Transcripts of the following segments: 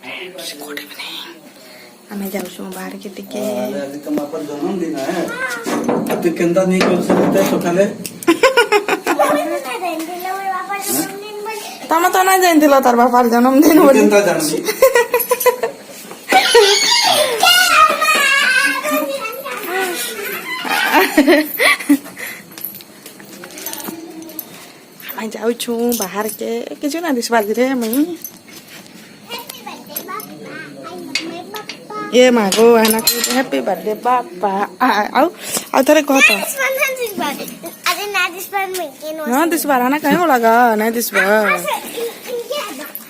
Good evening आमे जाऊँ बाहर के टिके आज तुम अपन जन्मदिन है तू केंदा नहीं कर सकते सकाले तमे तो ना जानथिल तार बापार जन्मदिन बोली केंदा जानबी आमे जाऊँ बाहर के किछु ना दिस बाजी रे मई ये मागो आना हैप्पी बर्थडे पापा आओ आओ थरे कहता ना दिस बार आना कहीं लगा नहीं दिस बार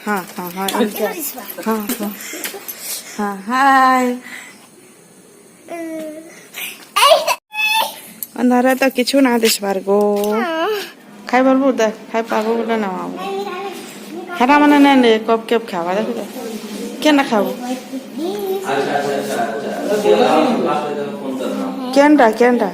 हाँ हाँ हाँ हाँ हाँ हाँ हाय अंधारा तो किछु ना दिस बार गो खाई बारबो दे खाई पाबो बोले ना आओ खाना माने नहीं कप केप खावा देखो क्या ना खाओ केंडा केंडा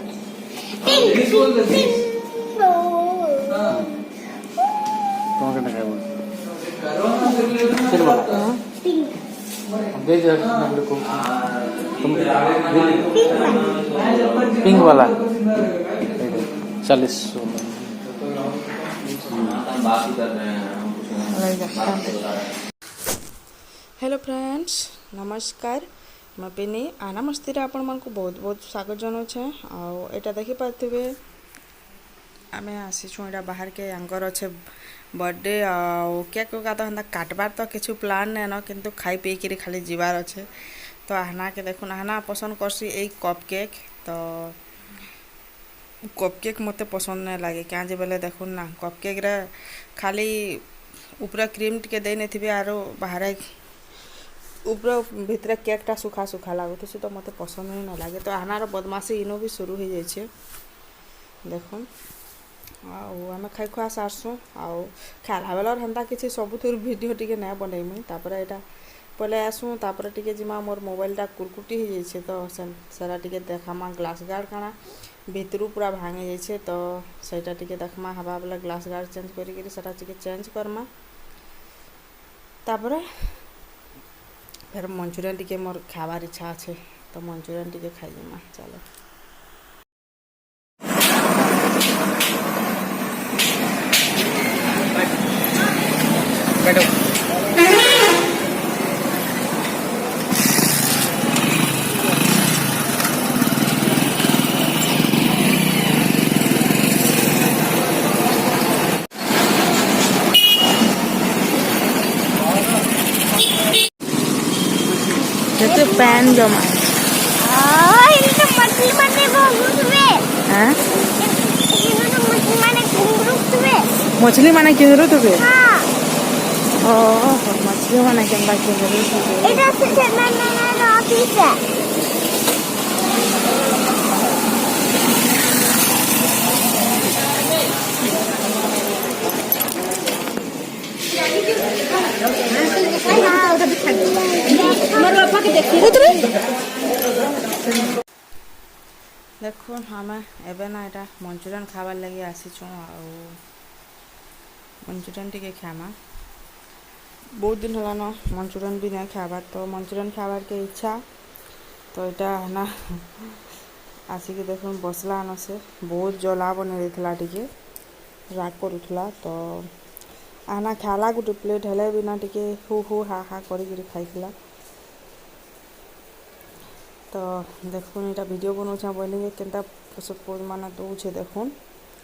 पिंक वाला 40 हेलो फ्रेंड्स नमस्कार मैं पिनी आना मस्ती आपण मन को बहुत बहुत स्वागत जनाऊे आटा देखी पारे आम आसीचु एटा बाहर के आंगर अच्छे बर्थडे केक का तो हंता काटबार तो किछु प्लान नहीं न किंतु खाई पी कर खाली जीवार अच्छे तो आहना के देखुन आहना पसंद करसी यही कप केक तो कप केक मते पसंद नहीं लगे क्या जे बेले देखुन ना कप केक रे खाली ऊपर क्रीम टिके दे नहीं थी आरो बाहर ऊपर भितर केकटा सुखा सुखा लगुत तो मत पसंद ही ना लगे तो आनार बदमाशी इनो भी शुरू हो जाए देखुन आम खाई खुआ सारसु खाला बेल हेन्ता किसी सबुथ भिड टे ना बनईमी तापर यहाँ पलै आसू तापर टे जिमा मोर मोबाइलटा कुरकुटी हो जाए तो सारा टे देखामा ग्लास गार्ड काना भितरू पूरा भांगी जाए तो सहीटा टे देखमा हवा बेला ग्लास गार्ड चेंज कर चेंज करमा तापर फिर मंचूरियन टी मोर खाबार इच्छा अच्छे तो मंचूरियन टी खाइमा चलो जैसे पैन जमा मछली माने किधर तुबे मछली माने केनबा किधर देखो हमें एबे ना एटा मंचूरियन खाबार लगे आसीचु मंचूरियन टी खामा बहुत दिन है ना मंचूरियन भी नहीं खाबार तो मंचूरियन खाबार के इच्छा तो यहाँ ना आसिक देख बसला न से बहुत जला बन टे राग करूला तो आना खाला गोटे प्लेट हेले भी ना टे हु हु हा हा कर खाइला तो देखुन यहाँ वीडियो बनाऊे बोली केनता पोज मान दौचे देखुन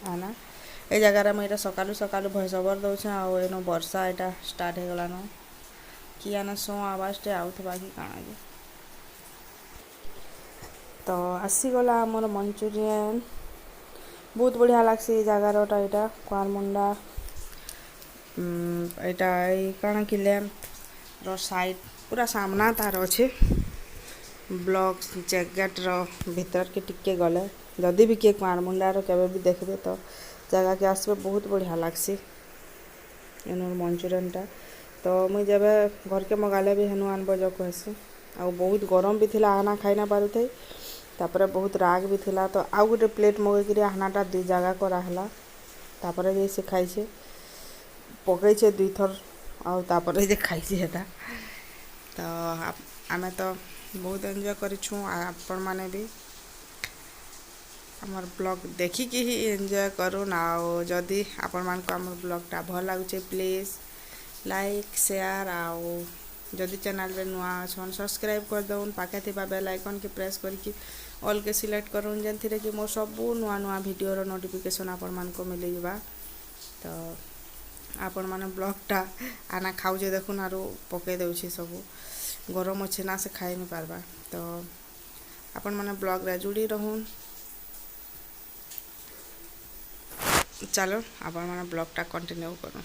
आना ये जगार मुझे सकालू सकालू भॉइस ओवर दौचे आनो वर्षा यहाँ स्टार्ट हो गलान कि आना सो आवाज टे आउथबा कि काଣା जे तो आसीगला आमर मंचूरियन बहुत बढ़िया लगसी जगारटा यहाँ कुआरमुंडा यहाँ काଣା कि लैम्प रो साइड पूरा सामना तार अच्छे ब्लॉक जैकेट भीतर के टिके गले जदि भी किए कुआरमुंडार केवे भी देखबे तो जगह के आसबे बहुत बढ़िया लगसी इन मंचूरियनटा तो मुई जब घर के मगाले भी हेनु आनब जो कहसी आ बहुत गरम भी थिला आना खाई ना पारुथे तापर बहुत राग भी थिला तो आउ गोटे प्लेट मगैकरी आनाटा दी जगह कराला तापर जे से खाइछे पकईछे 2 थर आउ तापर जे खाइछे हेटा ତ ଆମେ ତ ବହୁତ ଏନ୍ଜୟ କରିଛୁ ଆପଣମାନେ ବି আমার ব্লগ ଦେଖିକି ହିଁ ଏନ୍ଜୟ କରୁନ୍ ଆଉ ଯଦି ଆପଣମାନଙ୍କୁ ଆମର ବ୍ଲଗଟା ଭଲ ଲାଗୁଛେ ପ୍ଲିଜ୍ ଲାଇକ୍ ସେୟାର ଆଉ ଯଦି ଚ୍ୟାନେଲରେ ନୂଆ ଅଛନ୍ ସବସ୍କ୍ରାଇବ୍ କରିଦେଉନ୍ ପାଖେ ଥିବା ବେଲ୍ ଆଇକନ୍କେ ପ୍ରେସ୍ କରିକି ଅଲ୍କେ ସିଲେକ୍ଟ କରୁନ୍ ଯେନ୍ଥିରେ କି ମୋର ସବୁ ନୂଆ ନୂଆ ଭିଡ଼ିଓର ନୋଟିଫିକେସନ୍ ଆପଣମାନଙ୍କୁ ମିଳିଯିବା ତ ଆପଣମାନେ ବ୍ଲଗଟା ଆନା ଖାଉଛେ ଦେଖୁନ୍ ଆରୁ ପକେଇ ଦେଉଛି ସବୁ ଗରମ ଅଛେ ନା ସେ ଖାଇ ନି ପାରବା ତ ଆପଣମାନେ ବ୍ଲଗରେ ଜୁଡ଼ି ରହୁନ୍ चलो आपण मैंने ब्लॉगटा कंटिन्यू करूँ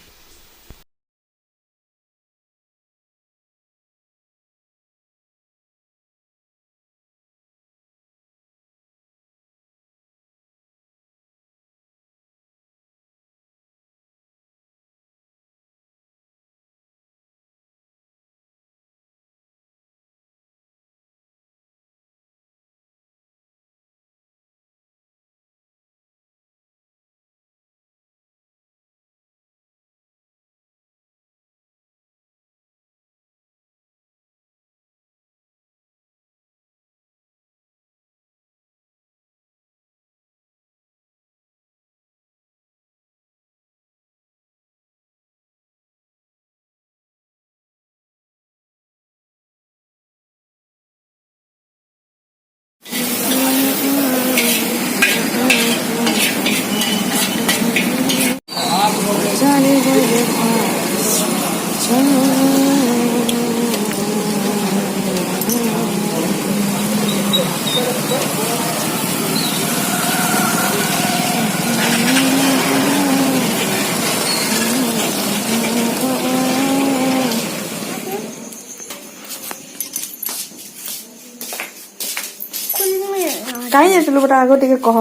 कहीं जाइलु गोटे आग टे कह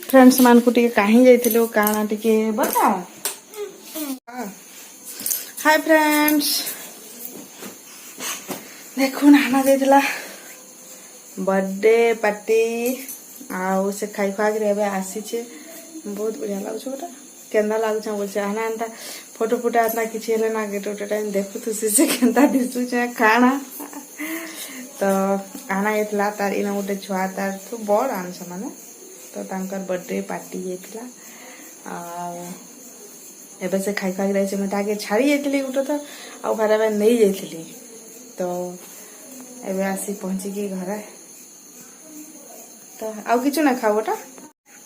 फ्रेंड्स मान को टे कहीं जाइलु काना टे बता हाय फ्रेंड्स देखो नाना जाइला बर्थडे पार्टी आउ से खाई खुआ के आसीचे बहुत बढ़िया लगुछ गोटा केंदा लगुछ बोलছে आना एंता फोटो फोटो आतना किछि हेले ना गेट गोटे टाइम देखु से केंदा दिसुछ खाना तो आना येतला तार इना गोटे छुआ तार तो बड़ आन समान तो तांकर बर्थडे पार्टी येतला आ एबे से खाई खाई रही मैं ताके छाड़ी जाइली गोटे तो आ भारे भाई नहीं जाइली तो एबे आसी पहुंची की घरे तो आउ किछु ना खाओ गोटा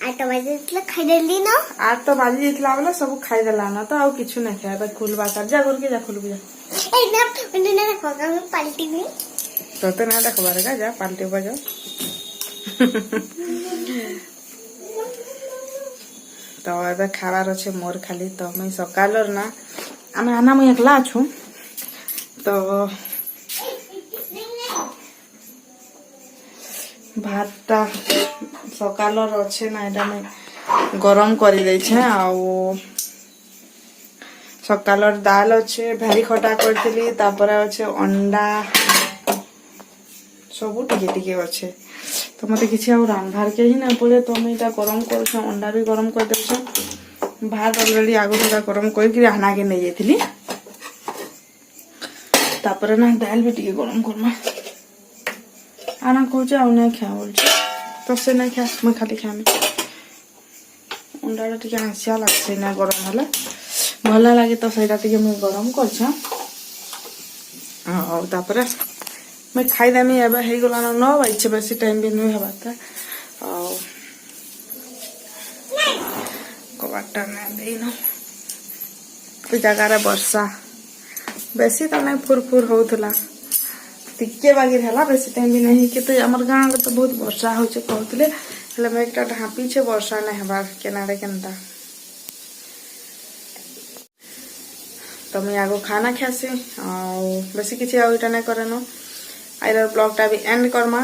8 बजे तक खाई देली ना 8 तो बाजी जाइला वाला सब खाई देला ना तो आउ किछु ना खाए खुलबा कर जा गुर के जा खुलबू जा ए ना मैंने ना कोका में पलटी में तो ना देखबार का जा पाल्टी बजाओ तो एबे खाबार अच्छे मोर खाली तो मुई सकालर ना आमे आना मुई एकला अछु तो भातटा सकालर अच्छे ना एटा मैं गरम करी दै छे आउ सकालर दाल अच्छे भारी खटा करथिली तापर अच्छे अंडा सबू टिके टिके अच्छे तो मत किसी रांधार के ही ना पड़े तो मुझे गरम कर अंडा भी गरम कर दे भात अलरेडी आगुटा गरम करके आना के नहीं जाइली तापर ना दाल भी टिके गरम करमा आना कहे आउ ना खा बोल तो से ना खा मैं खाली खामी अंडा टे आसिया लगे ना गरम है भल लगे तो सहीटा टे मुझे गरम कर मैं खाईदेमी एवं हो गलान 9 बजे बेसी टाइम भी नुहे हबाता कबाटा ना जगार वर्षा बेसी तो नहीं फुरफुर होता टिके बागिर है बेसी टाइम भी नहीं कि आम गाँव तो बहुत वर्षा हो कहते मेघटा ढापी छे वर्षा नहीं हबार केनारे केनता तो मैं आगो खाना खासी बेसी किसी आईटा नहीं करे आइर ब्लॉगटा भी एंड करमा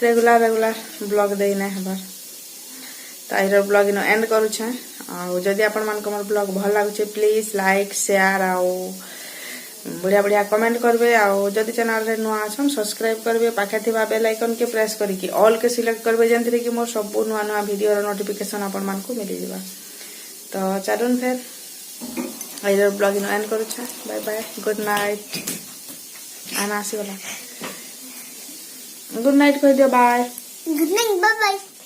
रेगुलर रेगुलर ब्लॉग दे ना हबार तो आइर ब्लॉग इन एंड करुछे जदि आपण मान को ब्लॉग भल लगुचे प्लीज लाइक शेयर आओ बढ़िया बढ़िया कमेंट करबे आओ जदि चैनल रे नुआ अछन सब्सक्राइब करबे पाखे थिबा बेल आइकन के प्रेस करिकि ऑल के सिलेक्ट करबे जेंतरे कि मोर सब नुआ नुआ वीडियो रो नोटिफिकेशन आपण मान को मिल जिबा तो चलून फिर ଆଜିର ବ୍ଲଗ୍ ଏଣ୍ଡ କରୁଛେ ବାଏ ବାଏ ଗୁଡ୍ ନାଇଟ୍ ଆନା ଆସିଗଲା ଗୁଡ୍ ନାଇଟ୍ କହିଦିଅ bye Good night. Bye bye.